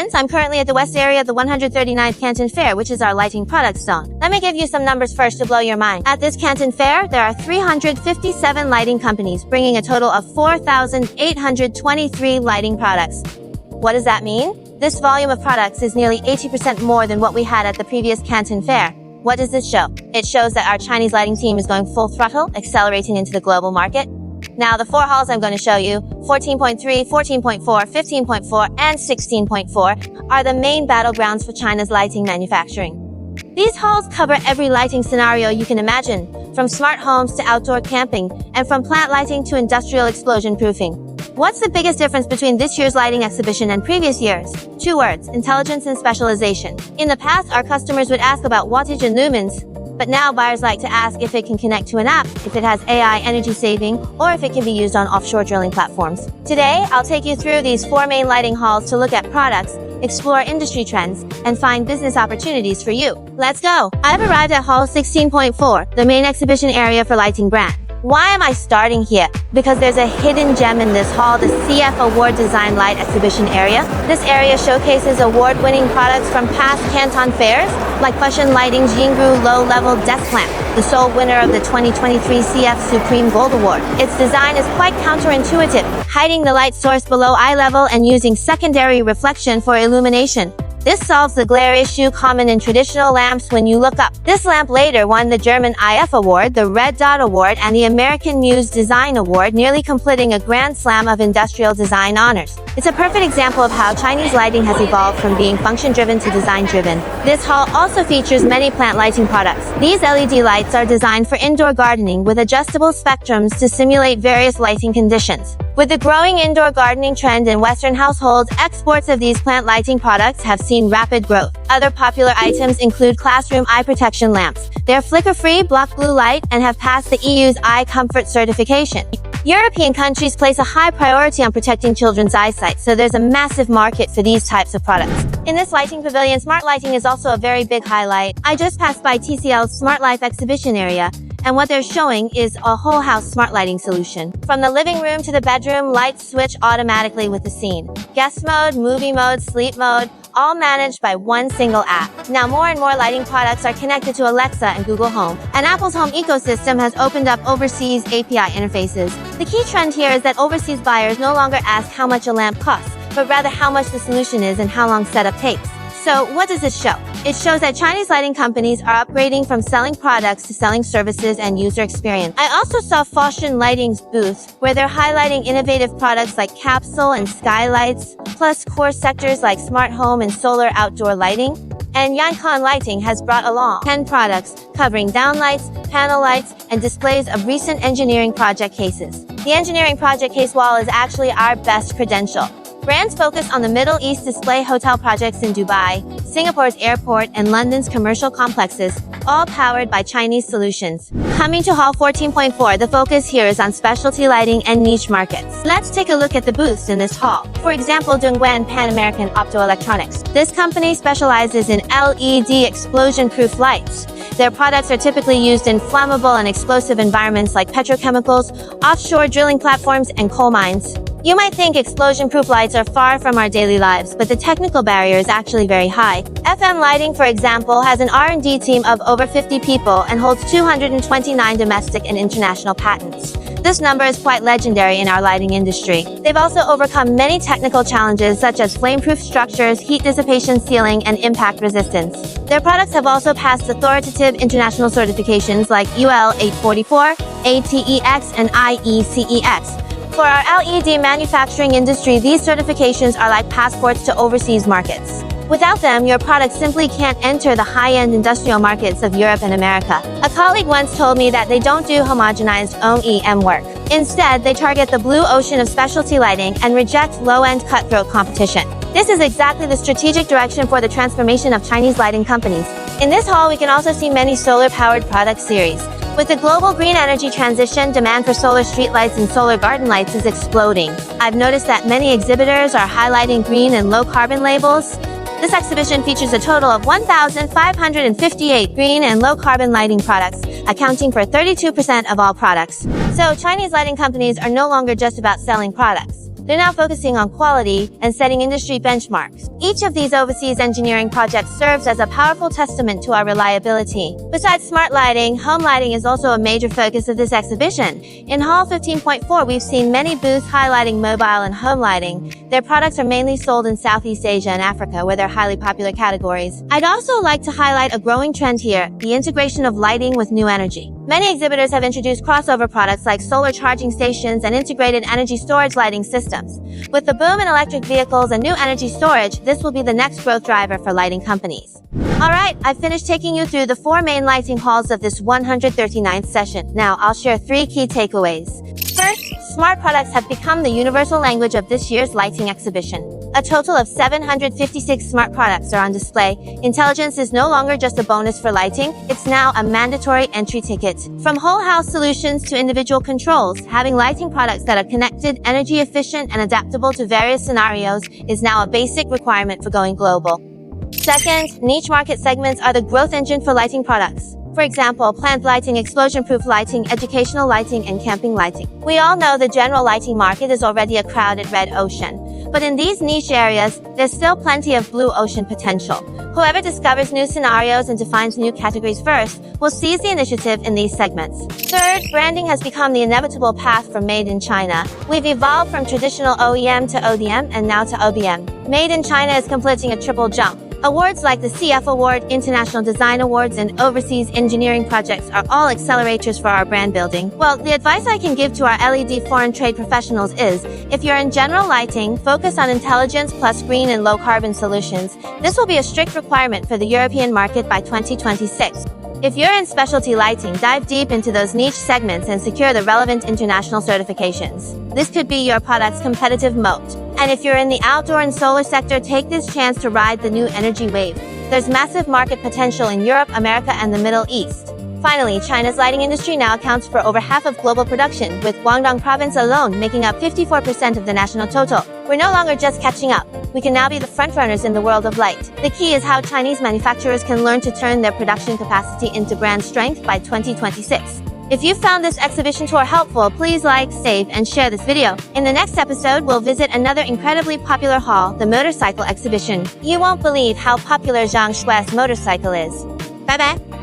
friends, I'm currently at the west area of the 139th Canton Fair, which is our lighting product zone. Let me give you some numbers first to blow your mind. At this Canton Fair, there are 357 lighting companies, bringing a total of 4,823 lighting products. What does that mean? This volume of products is nearly 80% more than what we had at the previous Canton Fair. What does this show? It shows that our Chinese lighting team is going full throttle, accelerating into the global market. Now, the 4 halls I'm going to show you, 14.3, 14.4, 15.4, and 16.4, are the main battlegrounds for China's lighting manufacturing. These halls cover every lighting scenario you can imagine, from smart homes to outdoor camping, and from plant lighting to industrial explosion proofing. What's the biggest difference between this year's lighting exhibition and previous years? 2 words, intelligence and specialization. In the past, our customers would ask about wattage and lumens, but now buyers like to ask if it can connect to an app, if it has AI energy saving, or if it can be used on offshore drilling platforms. Today, I'll take you through these 4 main lighting halls to look at products, explore industry trends, and find business opportunities for you. Let's go! I've arrived at Hall 16.4, the main exhibition area for lighting brand. Why am I starting here? Because there's a hidden gem in this hall, the CF Award Design Light Exhibition area. This area showcases award-winning products from past Canton Fairs, like Fusion Lighting's Yingru Low-Level Desk Lamp, the sole winner of the 2023 CF Supreme Gold Award. Its design is quite counterintuitive, hiding the light source below eye level and using secondary reflection for illumination. This solves the glare issue common in traditional lamps when you look up. This lamp later won the German IF Award, the Red Dot Award, and the American Muse Design Award, nearly completing a grand slam of industrial design honors. It's a perfect example of how Chinese lighting has evolved from being function-driven to design-driven. This hall also features many plant lighting products. These LED lights are designed for indoor gardening with adjustable spectrums to simulate various lighting conditions. With the growing indoor gardening trend in Western households, exports of these plant lighting products have seen rapid growth. Other popular items include classroom eye protection lamps. They're flicker-free, block blue light, and have passed the EU's Eye Comfort certification. European countries place a high priority on protecting children's eyesight, so there's a massive market for these types of products. In this lighting pavilion, smart lighting is also a very big highlight. I just passed by TCL's Smart Life exhibition area, and what they're showing is a whole house smart lighting solution. From the living room to the bedroom, lights switch automatically with the scene. Guest mode, movie mode, sleep mode, all managed by one single app. Now more and more lighting products are connected to Alexa and Google Home, and Apple's home ecosystem has opened up overseas API interfaces. The key trend here is that overseas buyers no longer ask how much a lamp costs, but rather how much the solution is and how long setup takes. So what does this show? It shows that Chinese lighting companies are upgrading from selling products to selling services and user experience. I also saw Fusion Lighting's booth, where they're highlighting innovative products like capsule and skylights, plus core sectors like smart home and solar outdoor lighting. And Yankan Lighting has brought along 10 products covering downlights, panel lights, and displays of recent engineering project cases. The engineering project case wall is actually our best credential. Brands focus on the Middle East display hotel projects in Dubai, Singapore's airport, and London's commercial complexes, all powered by Chinese solutions. Coming to Hall 14.4, the focus here is on specialty lighting and niche markets. Let's take a look at the booths in this hall. For example, Dongguan Pan American Optoelectronics. This company specializes in LED explosion-proof lights. Their products are typically used in flammable and explosive environments like petrochemicals, offshore drilling platforms, and coal mines. You might think explosion-proof lights are far from our daily lives, but the technical barrier is actually very high. FM Lighting, for example, has an R&D team of over 50 people and holds 229 domestic and international patents. This number is quite legendary in our lighting industry. They've also overcome many technical challenges such as flame-proof structures, heat dissipation sealing, and impact resistance. Their products have also passed authoritative international certifications like UL 844, ATEX, and IECEX. For our LED manufacturing industry, these certifications are like passports to overseas markets. Without them, your product simply can't enter the high-end industrial markets of Europe and America. A colleague once told me that they don't do homogenized OEM work. Instead, they target the blue ocean of specialty lighting and reject low-end cutthroat competition. This is exactly the strategic direction for the transformation of Chinese lighting companies. In this hall, we can also see many solar-powered product series. With the global green energy transition, demand for solar streetlights and solar garden lights is exploding. I've noticed that many exhibitors are highlighting green and low-carbon labels. This exhibition features a total of 1,558 green and low-carbon lighting products, accounting for 32% of all products. So Chinese lighting companies are no longer just about selling products. They're now focusing on quality and setting industry benchmarks. Each of these overseas engineering projects serves as a powerful testament to our reliability. Besides smart lighting, home lighting is also a major focus of this exhibition. In Hall 15.4, we've seen many booths highlighting mobile and home lighting. Their products are mainly sold in Southeast Asia and Africa, where they're highly popular categories. I'd also like to highlight a growing trend here, the integration of lighting with new energy. Many exhibitors have introduced crossover products like solar charging stations and integrated energy storage lighting systems. With the boom in electric vehicles and new energy storage, this will be the next growth driver for lighting companies. Alright, I've finished taking you through the 4 main lighting halls of this 139th session. Now, I'll share 3 key takeaways. First, smart products have become the universal language of this year's lighting exhibition. A total of 756 smart products are on display. Intelligence is no longer just a bonus for lighting, it's now a mandatory entry ticket. From whole house solutions to individual controls, having lighting products that are connected, energy efficient, and adaptable to various scenarios is now a basic requirement for going global. Second, niche market segments are the growth engine for lighting products. For example, plant lighting, explosion-proof lighting, educational lighting, and camping lighting. We all know the general lighting market is already a crowded red ocean. But in these niche areas, there's still plenty of blue ocean potential. Whoever discovers new scenarios and defines new categories first will seize the initiative in these segments. Third, branding has become the inevitable path for Made in China. We've evolved from traditional OEM to ODM and now to OBM. Made in China is completing a triple jump. Awards like the CF Award, International Design Awards, and overseas engineering projects are all accelerators for our brand building. Well, the advice I can give to our LED foreign trade professionals is, if you're in general lighting, focus on intelligence plus green and low carbon solutions. This will be a strict requirement for the European market by 2026. If you're in specialty lighting, dive deep into those niche segments and secure the relevant international certifications. This could be your product's competitive moat. And if you're in the outdoor and solar sector, take this chance to ride the new energy wave. There's massive market potential in Europe, America, and the Middle East. Finally, China's lighting industry now accounts for over half of global production, with Guangdong province alone making up 54% of the national total. We're no longer just catching up. We can now be the frontrunners in the world of light. The key is how Chinese manufacturers can learn to turn their production capacity into brand strength by 2026. If you found this exhibition tour helpful, please like, save, and share this video. In the next episode, we'll visit another incredibly popular hall, the motorcycle exhibition. You won't believe how popular Zhang Shui's motorcycle is. Bye-bye.